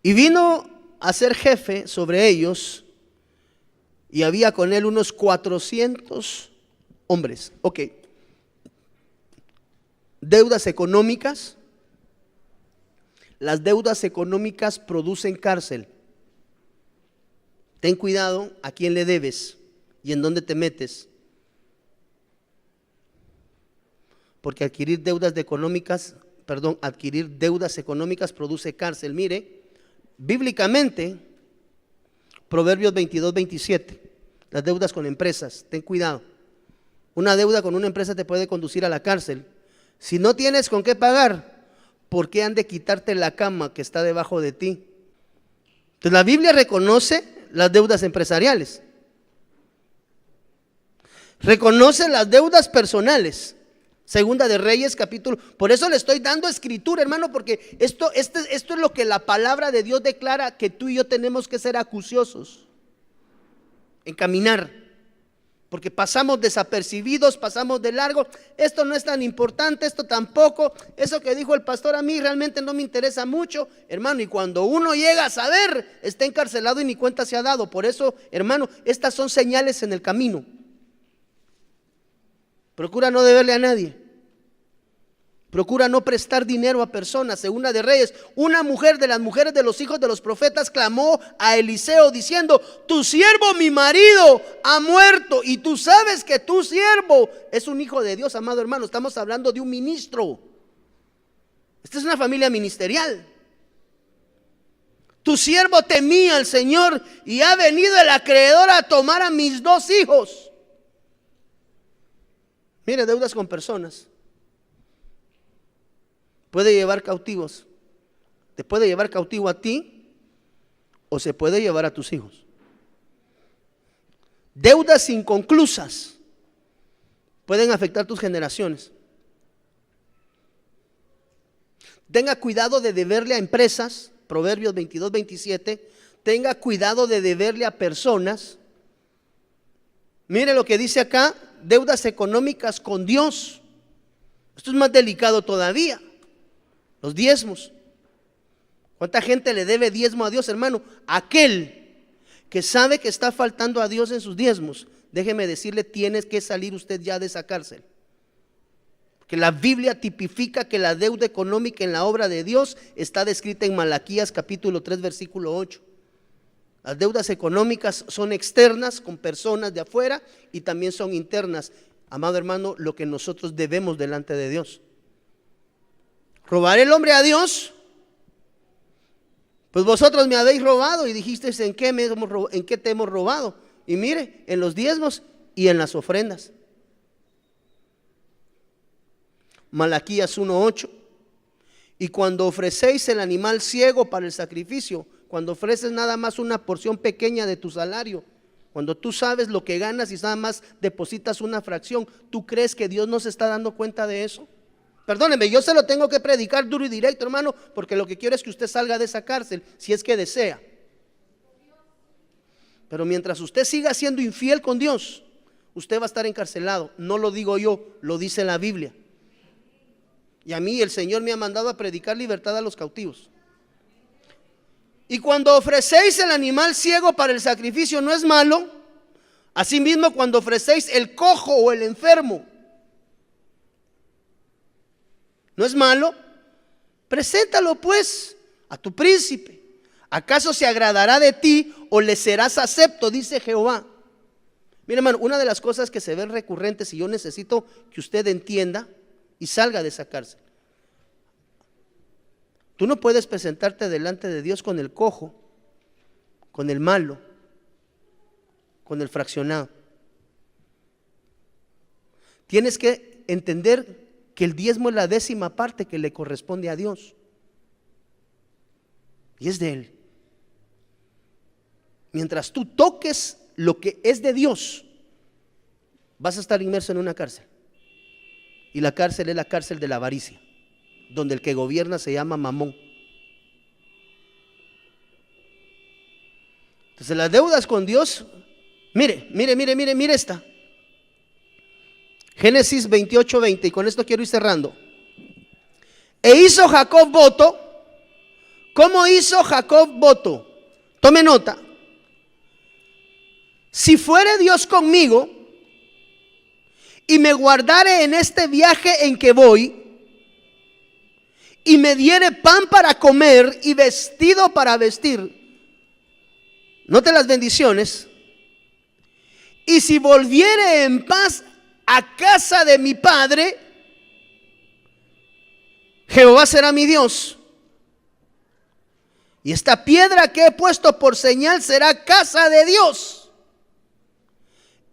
Y vino a ser jefe sobre ellos, y había con él unos 400 hombres. Ok. Deudas económicas. Las deudas económicas producen cárcel. Ten cuidado a quién le debes y en dónde te metes. Porque adquirir deudas económicas produce cárcel. Mire, bíblicamente, Proverbios 22:27, las deudas con empresas, ten cuidado. Una deuda con una empresa te puede conducir a la cárcel. Si no tienes con qué pagar, ¿por qué han de quitarte la cama que está debajo de ti? Entonces la Biblia reconoce las deudas empresariales, reconoce las deudas personales. Segunda de Reyes capítulo. Por eso le estoy dando escritura, hermano, porque esto es lo que la palabra de Dios declara, que tú y yo tenemos que ser acuciosos en caminar, porque pasamos desapercibidos, pasamos de largo. Esto no es tan importante, esto tampoco, eso que dijo el pastor a mí realmente no me interesa mucho, hermano. Y cuando uno llega a saber, está encarcelado y ni cuenta se ha dado. Por eso, hermano, estas son señales en el camino. Procura no deberle a nadie. Procura no prestar dinero a personas. Segunda de Reyes, una mujer de las mujeres de los hijos de los profetas clamó a Eliseo diciendo: tu siervo, mi marido, ha muerto, y tú sabes que tu siervo es un hijo de Dios. Amado hermano, estamos hablando de un ministro. Esta es una familia ministerial. Tu siervo temía al Señor, y ha venido el acreedor a tomar a mis 2 hijos. Mire, deudas con personas puede llevar cautivos. Te puede llevar cautivo a ti, o se puede llevar a tus hijos. Deudas inconclusas pueden afectar tus generaciones. Tenga cuidado de deberle a empresas. Proverbios 22:27. Tenga cuidado de deberle a personas. Mire lo que dice acá: deudas económicas con Dios. Esto es más delicado todavía. Los diezmos. ¿Cuánta gente le debe diezmo a Dios, hermano? Aquel que sabe que está faltando a Dios en sus diezmos, déjeme decirle, tienes que salir usted ya de esa cárcel. Que la Biblia tipifica que la deuda económica en la obra de Dios está descrita en Malaquías capítulo 3 versículo 8. Las deudas económicas son externas, con personas de afuera, y también son internas. Amado hermano, lo que nosotros debemos delante de Dios. ¿Robará el hombre a Dios? Pues vosotros me habéis robado. Y dijisteis: ¿en qué te hemos robado? Y mire, en los diezmos y en las ofrendas. Malaquías 1:8. Y cuando ofrecéis el animal ciego para el sacrificio, cuando ofreces nada más una porción pequeña de tu salario, cuando tú sabes lo que ganas y nada más depositas una fracción, ¿tú crees que Dios no se está dando cuenta de eso? Perdóneme, yo se lo tengo que predicar duro y directo, hermano, porque lo que quiero es que usted salga de esa cárcel, si es que desea. Pero mientras usted siga siendo infiel con Dios, usted va a estar encarcelado. No lo digo yo, lo dice la Biblia. Y a mí el Señor me ha mandado a predicar libertad a los cautivos. Y cuando ofrecéis el animal ciego para el sacrificio, no es malo. Asimismo, cuando ofrecéis el cojo o el enfermo, no es malo. Preséntalo pues a tu príncipe. ¿Acaso se agradará de ti o le serás acepto? Dice Jehová. Mira, hermano, una de las cosas que se ven recurrentes, y yo necesito que usted entienda y salga de esa cárcel. Tú no puedes presentarte delante de Dios con el cojo, con el malo, con el fraccionado. tienes que entender que el diezmo es la 10ª parte que le corresponde a Dios. Y es de Él. Mientras tú toques lo que es de Dios, vas a estar inmerso en una cárcel. Y la cárcel es la cárcel de la avaricia, donde el que gobierna se llama Mamón. Entonces las deudas con Dios, mire esta. Génesis 28:20, y con esto quiero ir cerrando. E hizo Jacob voto. ¿Cómo hizo Jacob voto? Tome nota. Si fuere Dios conmigo y me guardare en este viaje en que voy, y me diere pan para comer y vestido para vestir. Note las bendiciones. Y si volviere en paz a casa de mi padre, Jehová será mi Dios. Y esta piedra que he puesto por señal será casa de Dios.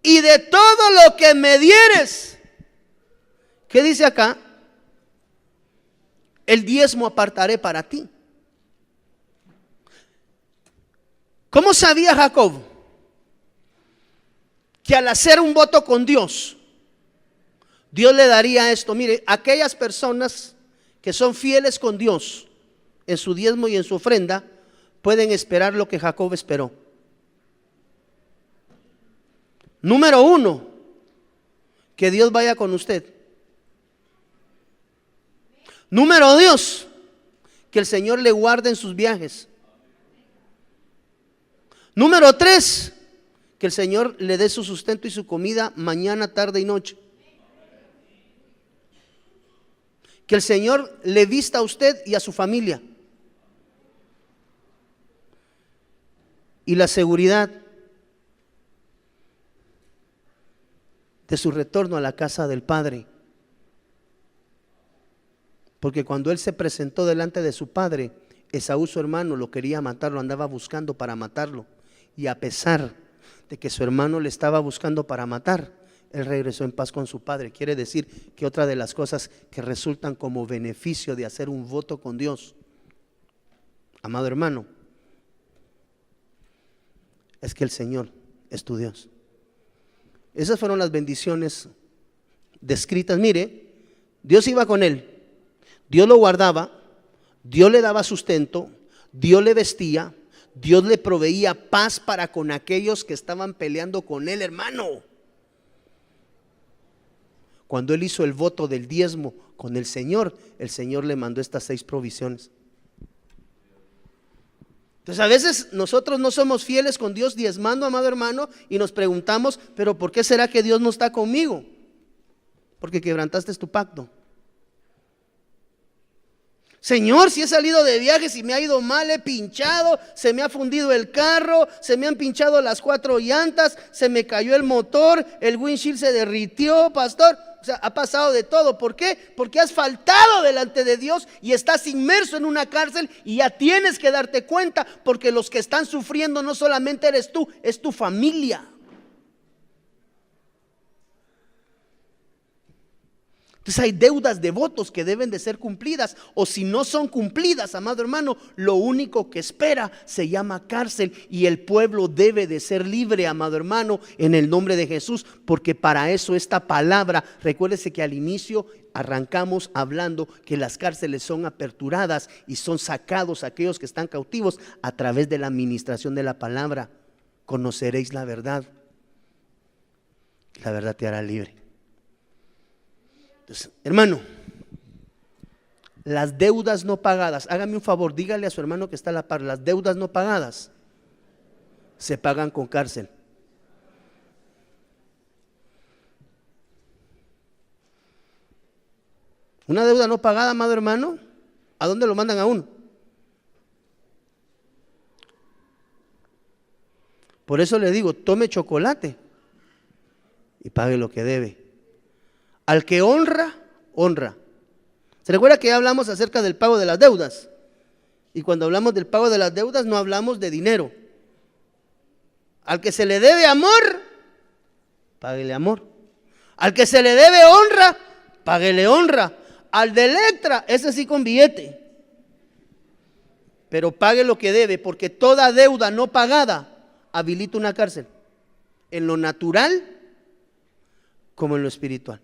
Y de todo lo que me dieres, ¿qué dice acá? El diezmo apartaré para ti. ¿Cómo sabía Jacob que al hacer un voto con Dios, Dios le daría esto? Mire, aquellas personas que son fieles con Dios en su diezmo y en su ofrenda, pueden esperar lo que Jacob esperó. Número 1, que Dios vaya con usted. Número 2, que el Señor le guarde en sus viajes. Número 3, que el Señor le dé su sustento y su comida mañana, tarde y noche. Que el Señor le vista a usted y a su familia. Y la seguridad de su retorno a la casa del Padre. Porque cuando él se presentó delante de su padre, Esaú, su hermano, lo quería matar, lo andaba buscando para matarlo. Y a pesar de que su hermano le estaba buscando para matar, él regresó en paz con su padre. Quiere decir que otra de las cosas que resultan como beneficio de hacer un voto con Dios, amado hermano, es que el Señor es tu Dios. Esas fueron las bendiciones descritas. Mire, Dios iba con él, Dios lo guardaba, Dios le daba sustento, Dios le vestía, Dios le proveía paz para con aquellos que estaban peleando con él, hermano. Cuando él hizo el voto del diezmo con el Señor le mandó estas 6 provisiones. Entonces a veces nosotros no somos fieles con Dios diezmando, amado hermano, y nos preguntamos, pero ¿por qué será que Dios no está conmigo? Porque quebrantaste tu pacto. Señor, si he salido de viaje, si me ha ido mal, he pinchado, se me ha fundido el carro, se me han pinchado las 4 llantas, se me cayó el motor, el windshield se derritió, pastor. O sea, ha pasado de todo. ¿Por qué? Porque has faltado delante de Dios y estás inmerso en una cárcel y ya tienes que darte cuenta, porque los que están sufriendo no solamente eres tú, es tu familia. Entonces hay deudas de votos que deben de ser cumplidas, o si no son cumplidas, amado hermano, lo único que espera se llama cárcel, y el pueblo debe de ser libre, amado hermano, en el nombre de Jesús, porque para eso esta palabra, recuérdese que al inicio arrancamos hablando que las cárceles son aperturadas y son sacados aquellos que están cautivos a través de la administración de la palabra. Conoceréis la verdad te hará libre. Entonces, hermano, las deudas no pagadas, hágame un favor, dígale a su hermano que está a la par, las deudas no pagadas se pagan con cárcel. Una deuda no pagada, amado hermano, ¿a dónde lo mandan a uno? Por eso le digo, tome chocolate y pague lo que debe. Al que honra, honra. ¿Se recuerda que ya hablamos acerca del pago de las deudas? Y cuando hablamos del pago de las deudas no hablamos de dinero. Al que se le debe amor, páguele amor. Al que se le debe honra, páguele honra. Al de Electra, ese sí con billete. Pero pague lo que debe, porque toda deuda no pagada habilita una cárcel, en lo natural como en lo espiritual.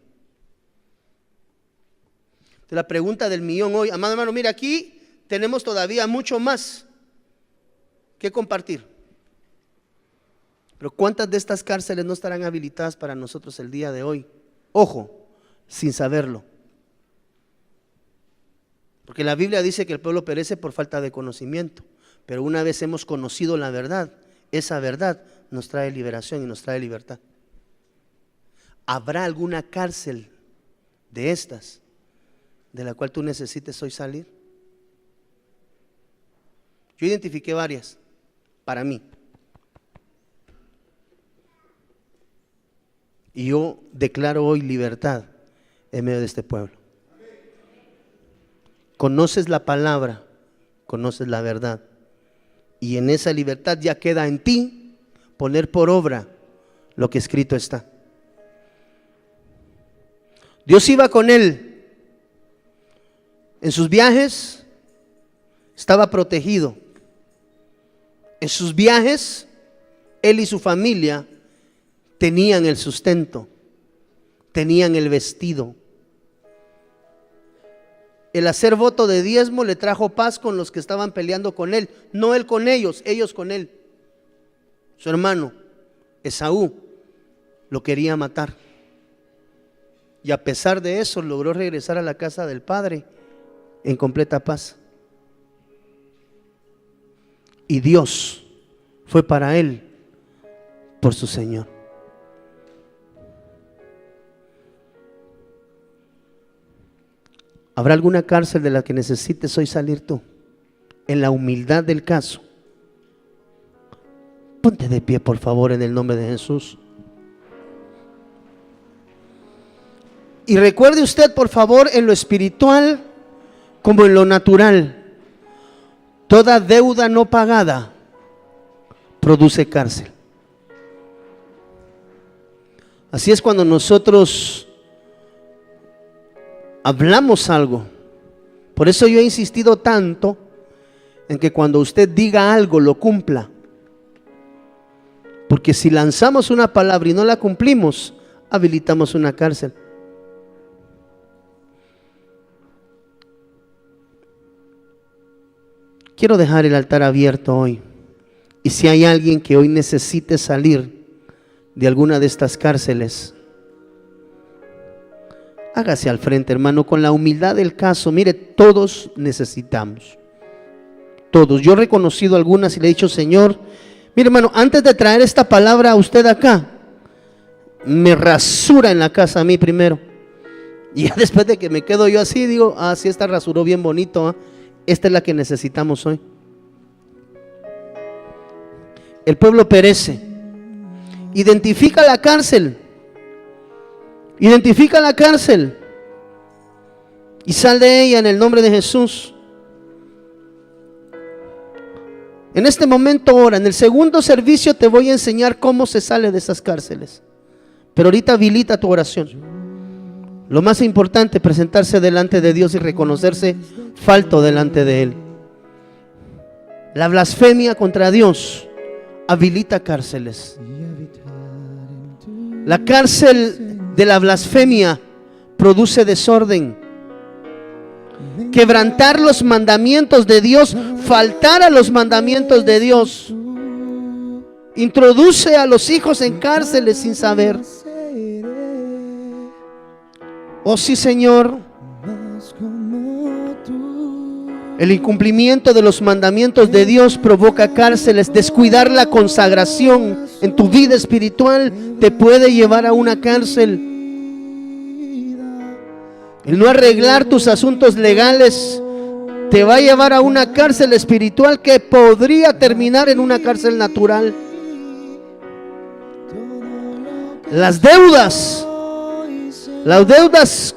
Entonces, la pregunta del millón hoy, amado hermano, mira, aquí tenemos todavía mucho más que compartir. Pero ¿cuántas de estas cárceles no estarán habilitadas para nosotros el día de hoy? Ojo, sin saberlo. Porque la Biblia dice que el pueblo perece por falta de conocimiento. Pero una vez hemos conocido la verdad, esa verdad nos trae liberación y nos trae libertad. ¿Habrá alguna cárcel de estas de la cual tú necesites hoy salir? Yo identifiqué varias para mí. Y yo declaro hoy libertad en medio de este pueblo. Conoces la palabra, conoces la verdad. Y en esa libertad ya queda en ti poner por obra lo que escrito está. Dios iba con él. En sus viajes estaba protegido. En sus viajes, él y su familia tenían el sustento, tenían el vestido. El hacer voto de diezmo le trajo paz con los que estaban peleando con él, no él con ellos con él. Su hermano Esaú lo quería matar, y a pesar de eso logró regresar a la casa del padre en completa paz. Y Dios fue para él por su Señor. ¿Habrá alguna cárcel de la que necesites hoy salir tú? En la humildad del caso. Ponte de pie, por favor, en el nombre de Jesús. Y recuerde usted, por favor, en lo espiritual como en lo natural, toda deuda no pagada produce cárcel. Así es cuando nosotros hablamos algo. Por eso yo he insistido tanto en que cuando usted diga algo lo cumpla. Porque si lanzamos una palabra y no la cumplimos, habilitamos una cárcel. Quiero dejar el altar abierto hoy. Y si hay alguien que hoy necesite salir de alguna de estas cárceles, hágase al frente, hermano, con la humildad del caso. Mire, todos necesitamos. Todos. Yo he reconocido algunas y le he dicho, Señor, mire, hermano, antes de traer esta palabra a usted acá, me rasura en la casa a mí primero. Y ya después de que me quedo yo así, digo, sí, esta rasuró bien bonito, esta es la que necesitamos hoy. El pueblo perece. Identifica la cárcel. Identifica la cárcel y sal de ella en el nombre de Jesús. En este momento ora. En el segundo servicio te voy a enseñar cómo se sale de esas cárceles, pero ahorita habilita tu oración. Lo más importante, presentarse delante de Dios y reconocerse falto delante de Él. La blasfemia contra Dios habilita cárceles. La cárcel de la blasfemia produce desorden. Quebrantar los mandamientos de Dios, faltar a los mandamientos de Dios, introduce a los hijos en cárceles sin saber. Oh sí, Señor. El incumplimiento de los mandamientos de Dios provoca cárceles. Descuidar la consagración en tu vida espiritual te puede llevar a una cárcel. El no arreglar tus asuntos legales te va a llevar a una cárcel espiritual que podría terminar en una cárcel natural. Las deudas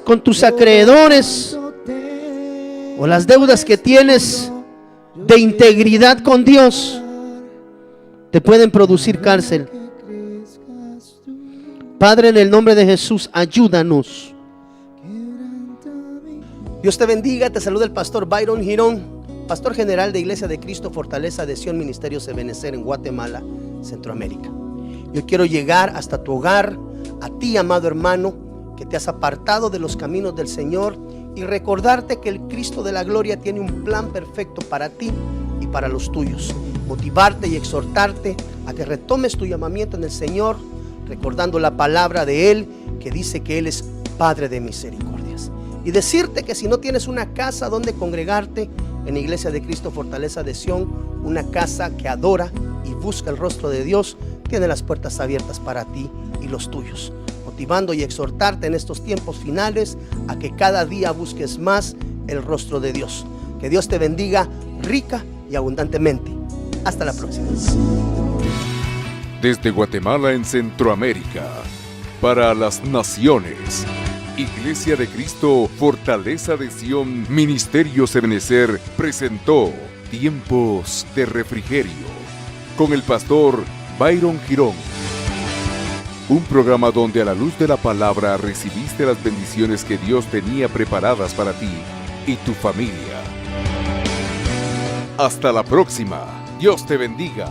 con tus acreedores, o las deudas que tienes de integridad con Dios, te pueden producir cárcel. Padre, en el nombre de Jesús, ayúdanos. Dios te bendiga, te saluda el pastor Byron Girón, pastor general de Iglesia de Cristo, Fortaleza de Sion, Ministerios Ebenecer en Guatemala, Centroamérica. Yo quiero llegar hasta tu hogar, a ti, amado hermano, que te has apartado de los caminos del Señor, y recordarte que el Cristo de la gloria tiene un plan perfecto para ti y para los tuyos. Motivarte y exhortarte a que retomes tu llamamiento en el Señor, recordando la palabra de Él, que dice que Él es Padre de misericordias. Y decirte que si no tienes una casa donde congregarte, en Iglesia de Cristo, Fortaleza de Sion, una casa que adora y busca el rostro de Dios, tiene las puertas abiertas para ti y los tuyos, motivando y exhortarte en estos tiempos finales a que cada día busques más el rostro de Dios. Que Dios te bendiga rica y abundantemente. Hasta la próxima. Desde Guatemala en Centroamérica, para las naciones, Iglesia de Cristo, Fortaleza de Sion, Ministerios Ebenecer presentó Tiempos de Refrigerio con el pastor Byron Girón. Un programa donde a la luz de la palabra recibiste las bendiciones que Dios tenía preparadas para ti y tu familia. Hasta la próxima. Dios te bendiga.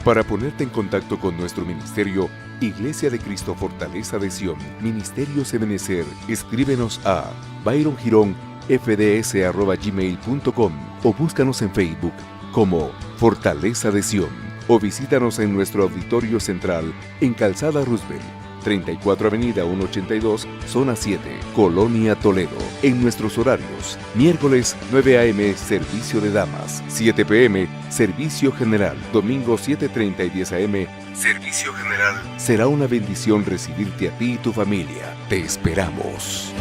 Para ponerte en contacto con nuestro ministerio, Iglesia de Cristo, Fortaleza de Sion, Ministerios Ebenecer, escríbenos a byrongironfds@gmail.com o búscanos en Facebook como Fortaleza de Sion, o visítanos en nuestro auditorio central en Calzada Roosevelt, 34 Avenida 182, Zona 7, Colonia Toledo. En nuestros horarios: miércoles 9 a.m. servicio de damas, 7 p.m. servicio general, domingo 7:30 y 10 a.m. servicio general. Será una bendición recibirte a ti y tu familia. Te esperamos.